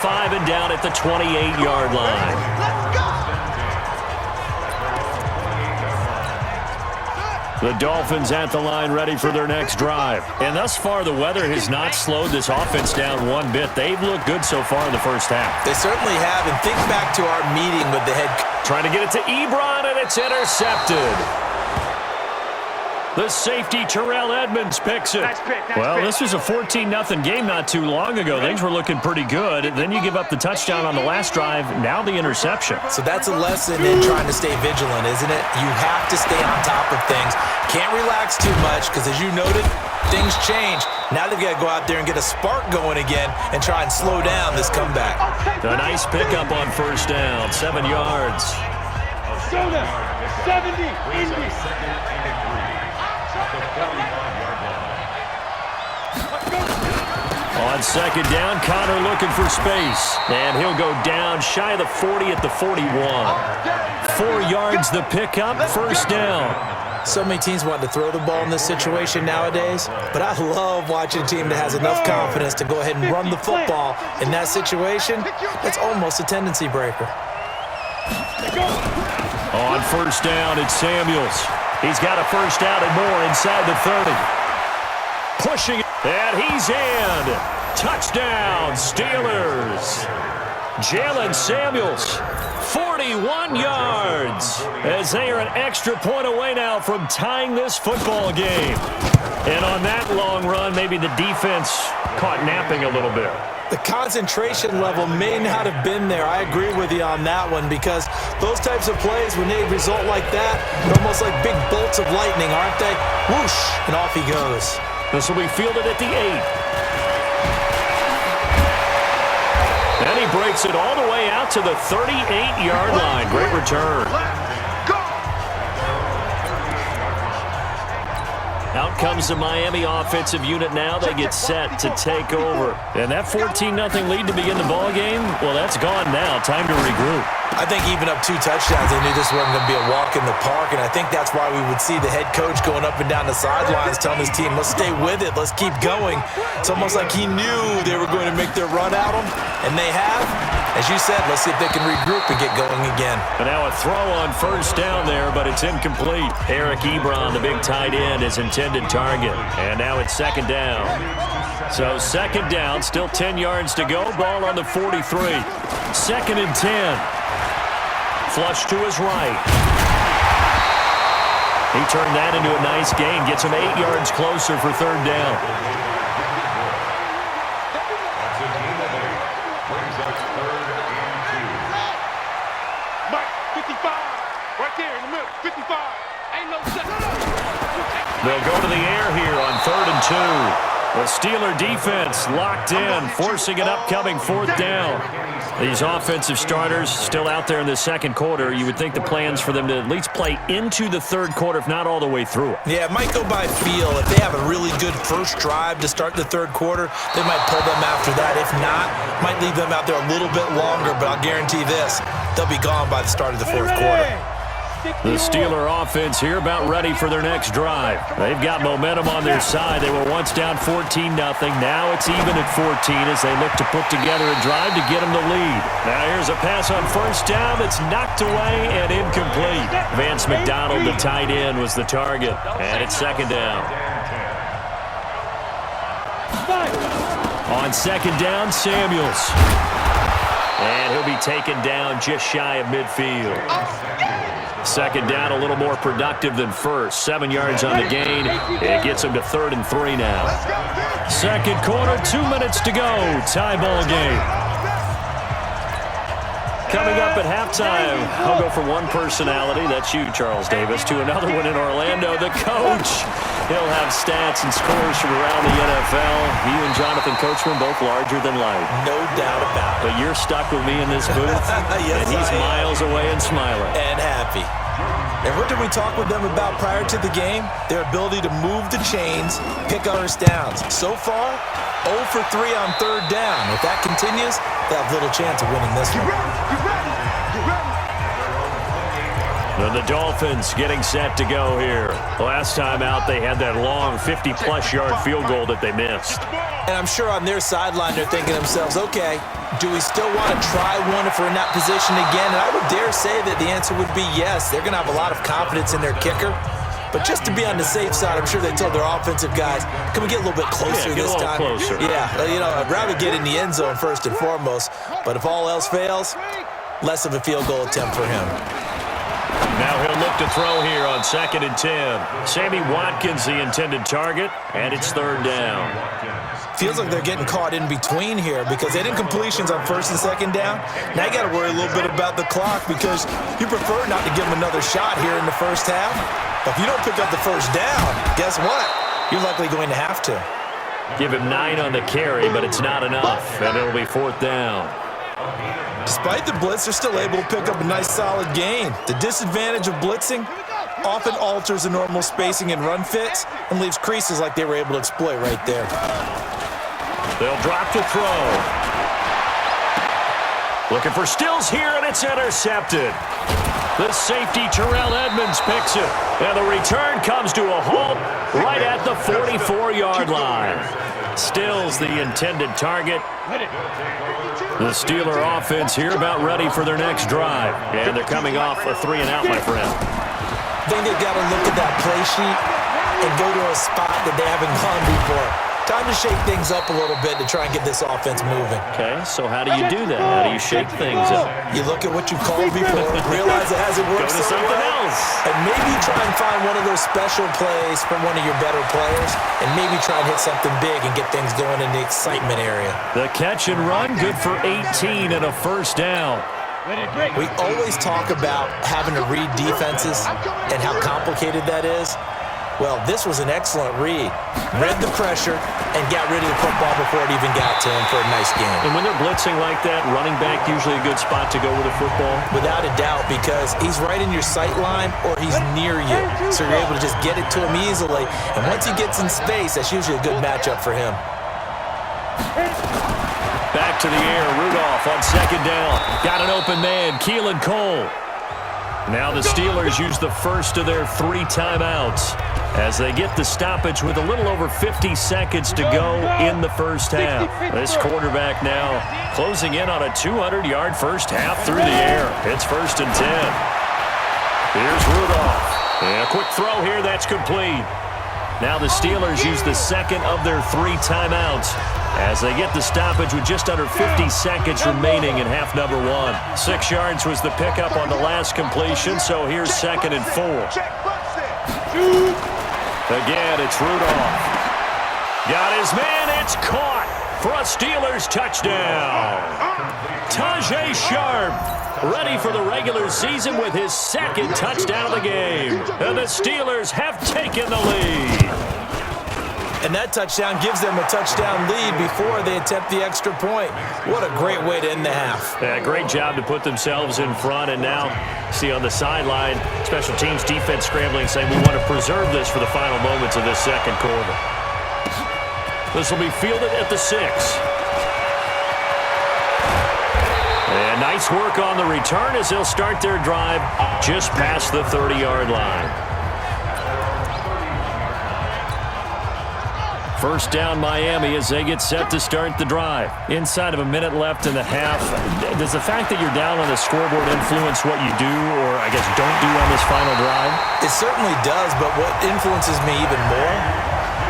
5 and down at the 28-yard line. The Dolphins at the line ready for their next drive. And thus far, the weather has not slowed this offense down one bit. They've looked good so far in the first half. They certainly have. And think back to our meeting with the head coach. Trying to get it to Ebron, and it's intercepted. The safety, Terrell Edmonds, picks it. Well, this was a 14-0 game not too long ago. Things were looking pretty good. Then you give up the touchdown on the last drive. Now the interception. So that's a lesson in trying to stay vigilant, isn't it? You have to stay on top of things. Can't relax too much because, as you noted, things change. Now they've got to go out there and get a spark going again and try and slow down this comeback. A nice pickup on first down, 7 yards. 70, Indy. On second down, Connor looking for space. And he'll go down shy of the 40 at the 41. 4 yards the pickup, first down. So many teams want to throw the ball in this situation nowadays, but I love watching a team that has enough confidence to go ahead and run the football. In that situation, that's almost a tendency breaker. On first down, it's Samuels. He's got a first down and more inside the 30. Pushing it, and he's in. Touchdown, Steelers. Jalen Samuels, 41 yards, as they are an extra point away now from tying this football game. And on that long run, maybe the defense caught napping a little bit. The concentration level may not have been there. I agree with you on that one because those types of plays, when they result like that, they're almost like big bolts of lightning, aren't they? Whoosh, and off he goes. This will be fielded at the 8. And he breaks it all the way out to the 38-yard line. Great return. Out comes the Miami offensive unit now. They get set to take over. And that 14-0 lead to begin the ball game, well, that's gone now. Time to regroup. I think even up 2 touchdowns, they knew this wasn't going to be a walk in the park, and I think that's why we would see the head coach going up and down the sidelines telling his team, let's stay with it, let's keep going. It's almost like he knew they were going to make their run at him, and they have. As you said, let's see if they can regroup and get going again. And now a throw on first down there, but it's incomplete. Eric Ebron, the big tight end, is intended target. And now it's second down. So second down, still 10 yards to go. Ball on the 43. Second and 10. Flush to his right. He turned that into a nice gain. Gets him 8 yards closer for third down. They'll go to the air here on 3rd and 2. The Steeler defense locked in, forcing an upcoming fourth down. These offensive starters still out there in the second quarter. You would think the plans for them to at least play into the third quarter, if not all the way through it. Yeah, it might go by feel. If they have a really good first drive to start the third quarter, they might pull them after that. If not, might leave them out there a little bit longer, but I'll guarantee this, they'll be gone by the start of the fourth quarter. The Steeler offense here about ready for their next drive. They've got momentum on their side. They were once down 14-0. Now it's even at 14 as they look to put together a drive to get them the lead. Now here's a pass on first down that's knocked away and incomplete. Vance McDonald, the tight end, was the target. And it's second down. On second down, Samuels. And he'll be taken down just shy of midfield. Second down, a little more productive than first. 7 yards on the gain. It gets him to 3rd and 3 now. Second quarter, 2 minutes to go. Tie ball game. Coming up at halftime, I'll go from one personality, that's you, Charles Davis, to another one in Orlando, the coach. He'll have stats and scores from around the NFL. You and Jonathan Coachman, both larger than life. No doubt about it. But you're stuck with me in this booth, yes, and he's miles away and smiling. And happy. And what did we talk with them about prior to the game? Their ability to move the chains, pick first downs. So far, 0 for 3 on third down. If that continues, they'll have little chance of winning this one. And the Dolphins getting set to go here. Last time out, they had that long 50-plus yard field goal that they missed. And I'm sure on their sideline they're thinking to themselves, okay, do we still want to try one if we're in that position again? And I would dare say that the answer would be yes. They're going to have a lot of confidence in their kicker. But just to be on the safe side, I'm sure they told their offensive guys, can we get a little bit closer this time? Closer. Yeah, I'd rather get in the end zone first and foremost. But if all else fails, less of a field goal attempt for him. Now he'll look to throw here on 2nd and 10. Sammy Watkins, the intended target, and it's 3rd down. Feels like they're getting caught in between here because they didn't completions on 1st and 2nd down. Now you got to worry a little bit about the clock because you prefer not to give them another shot here in the first half. But if you don't pick up the first down, guess what? You're likely going to have to. Give him 9 on the carry, but it's not enough, and it'll be 4th down. Despite the blitz, they're still able to pick up a nice solid gain. The disadvantage of blitzing often alters the normal spacing and run fits and leaves creases like they were able to exploit right there. They'll drop to throw. Looking for Stills here, and it's intercepted. The safety, Terrell Edmonds, picks it. And the return comes to a halt right at the 44-yard line. Stills the intended target. The Steeler offense here about ready for their next drive. And they're coming off a 3-and-out, my friend. I think they've got to look at that play sheet and go to a spot that they haven't gone before. Time to shake things up a little bit to try and get this offense moving. Okay, so how do you do that? How do you shake things up? You look at what you called before, realize it hasn't worked Go to something else. And maybe try and find one of those special plays from one of your better players, and maybe try and hit something big and get things going in the excitement area. The catch and run, good for 18 and a 1st down. We always talk about having to read defenses and how complicated that is. Well, this was an excellent read. Read the pressure and got rid of the football before it even got to him for a nice game. And when they're blitzing like that, running back usually a good spot to go with a football? Without a doubt, because he's right in your sight line or he's near you. So you're able to just get it to him easily. And once he gets in space, that's usually a good matchup for him. Back to the air, Rudolph on 2nd down. Got an open man, Keelan Cole. Now the Steelers use the first of their 3 timeouts as they get the stoppage with a little over 50 seconds to go in the first half. This quarterback now closing in on a 200-yard first half through the air. It's 1st and 10. Here's Rudolph. And a quick throw here, that's complete. Now the Steelers use the second of their 3 timeouts as they get the stoppage with just under 50 seconds remaining in half number 1. 6 yards was the pickup on the last completion, so here's 2nd and 4. Again, it's Rudolph. Got his man, it's caught for a Steelers touchdown. Tajay Sharp ready for the regular season with his 2nd touchdown of the game. And the Steelers have taken the lead. And that touchdown gives them a touchdown lead before they attempt the extra point. What a great way to end the half. Yeah, great job to put themselves in front. And now, see on the sideline, special teams defense scrambling, saying we want to preserve this for the final moments of this 2nd quarter. This will be fielded at the 6. And nice work on the return as they'll start their drive just past the 30-yard line. 1st down Miami as they get set to start the drive. Inside of a minute left in the half. Does the fact that you're down on the scoreboard influence what you do or, I guess, don't do on this final drive? It certainly does, but what influences me even more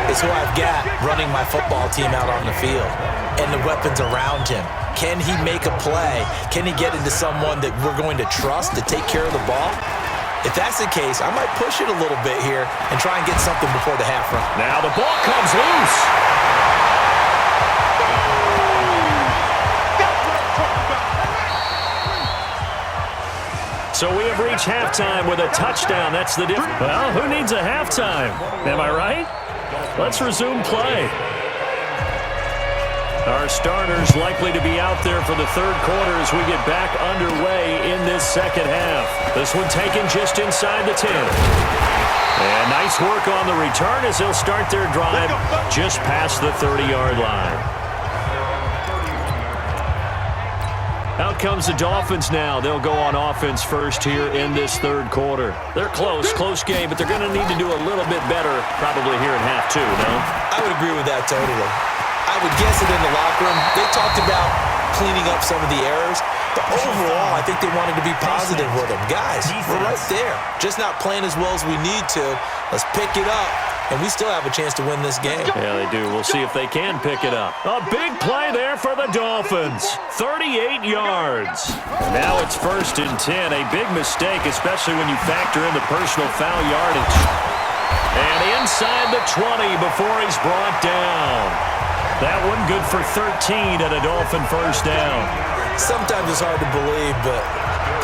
is who I've got running my football team out on the field and the weapons around him. Can he make a play? Can he get into someone that we're going to trust to take care of the ball? If that's the case, I might push it a little bit here and try and get something before the half run. Now the ball comes loose. So we have reached halftime with a touchdown. That's the difference. Well, who needs a halftime? Am I right? Let's resume play. Our starters likely to be out there for the 3rd quarter as we get back underway in this 2nd half. This one taken just inside the 10. And nice work on the return as they'll start their drive just past the 30-yard line. Out comes the Dolphins now. They'll go on offense first here in this third quarter. They're close game, but they're going to need to do a little bit better probably here in half two, no? I would agree with that totally. I would guess it in the locker room. They talked about cleaning up some of the errors, but overall, I think they wanted to be positive with them. Guys, we're right there. Just not playing as well as we need to. Let's pick it up, and we still have a chance to win this game. Yeah, they do. We'll see if they can pick it up. A big play there for the Dolphins. 38 yards. And now it's 1st and 10. A big mistake, especially when you factor in the personal foul yardage. And inside the 20 before he's brought down. That one good for 13 and a Dolphin first down. Sometimes it's hard to believe, but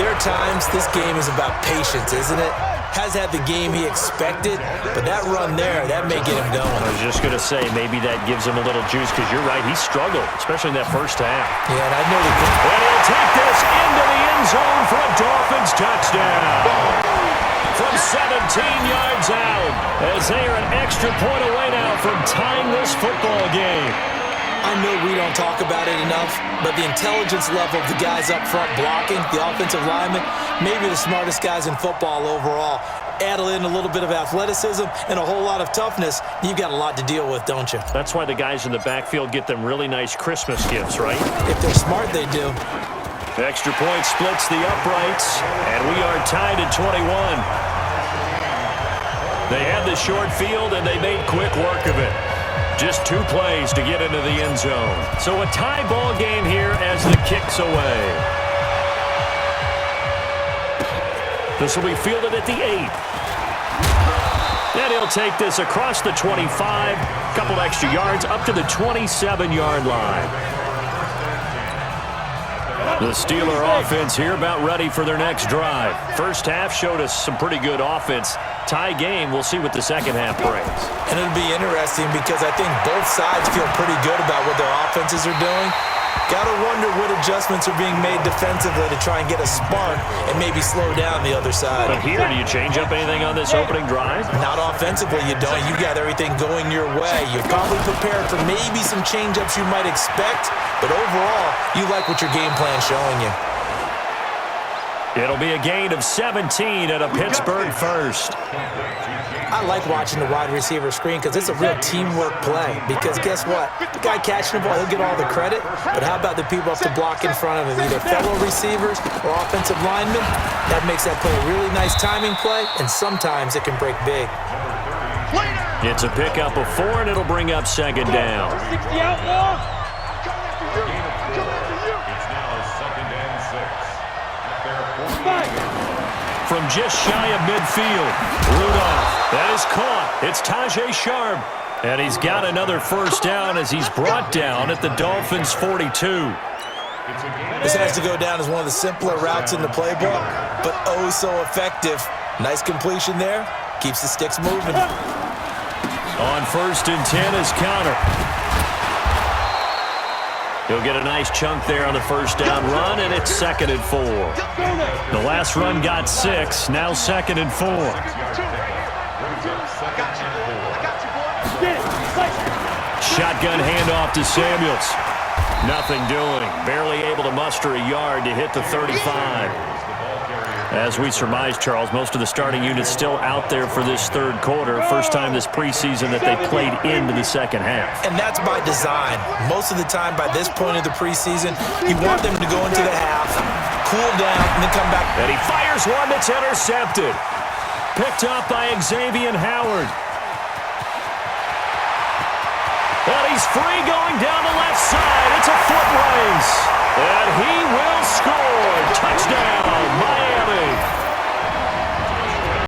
there are times this game is about patience, isn't it? Has had the game he expected, but that run there, that may get him going. I was just going to say, maybe that gives him a little juice, because you're right, he struggled, especially in that first half. Yeah, and I know they could. And he'll take this into the end zone for a Dolphins touchdown. From 17 yards out, as they are an extra point away now from tying this football game. I know we don't talk about it enough, but the intelligence level of the guys up front blocking, the offensive linemen, maybe the smartest guys in football overall. Add in a little bit of athleticism and a whole lot of toughness, you've got a lot to deal with, don't you? That's why the guys in the backfield get them really nice Christmas gifts, right? If they're smart, they do. Extra point splits the uprights, and we are tied at 21. They had the short field, and they made quick work of it. Just 2 plays to get into the end zone. So a tie ball game here as the kick's away. This will be fielded at the 8. And he'll take this across the 25, couple extra yards up to the 27-yard line. The Steeler offense here about ready for their next drive. First half showed us some pretty good offense. Tie game, we'll see what the second half brings. And it'll be interesting because I think both sides feel pretty good about what their offenses are doing. Got to wonder what adjustments are being made defensively to try and get a spark and maybe slow down the other side. But here, do you change up anything on this opening drive? Not offensively, you don't. You got everything going your way. You're probably prepared for maybe some change-ups you might expect, but overall, you like what your game plan's showing you. It'll be a gain of 17 at a Pittsburgh first. I like watching the wide receiver screen because it's a real teamwork play. Because guess what? The guy catching the ball, he'll get all the credit. But how about the people up to block in front of him? Either fellow receivers or offensive linemen. That makes that play a really nice timing play, and sometimes it can break big. It's a pickup of 4, and it'll bring up second down. From just shy of midfield, Rudolph. That is caught. It's Tajay Sharp. And he's got another first down as he's brought down at the Dolphins' 42. This has to go down as one of the simpler routes in the playbook, but oh so effective. Nice completion there. Keeps the sticks moving. On 1st and 10 is Connor. He'll get a nice chunk there on the first down run, and it's 2nd and 4. The last run got 6, now 2nd and 4. Shotgun handoff to Samuels. Nothing doing. Barely able to muster a yard to hit the 35. As we surmised, Charles, most of the starting units still out there for this third quarter. First time this preseason that they played into the second half. And that's by design. Most of the time by this point of the preseason, you want them to go into the half, cool down, and then come back. And he fires one that's intercepted. Picked up by Xavier Howard. And he's free going down the left side. It's a foot race. And he will score.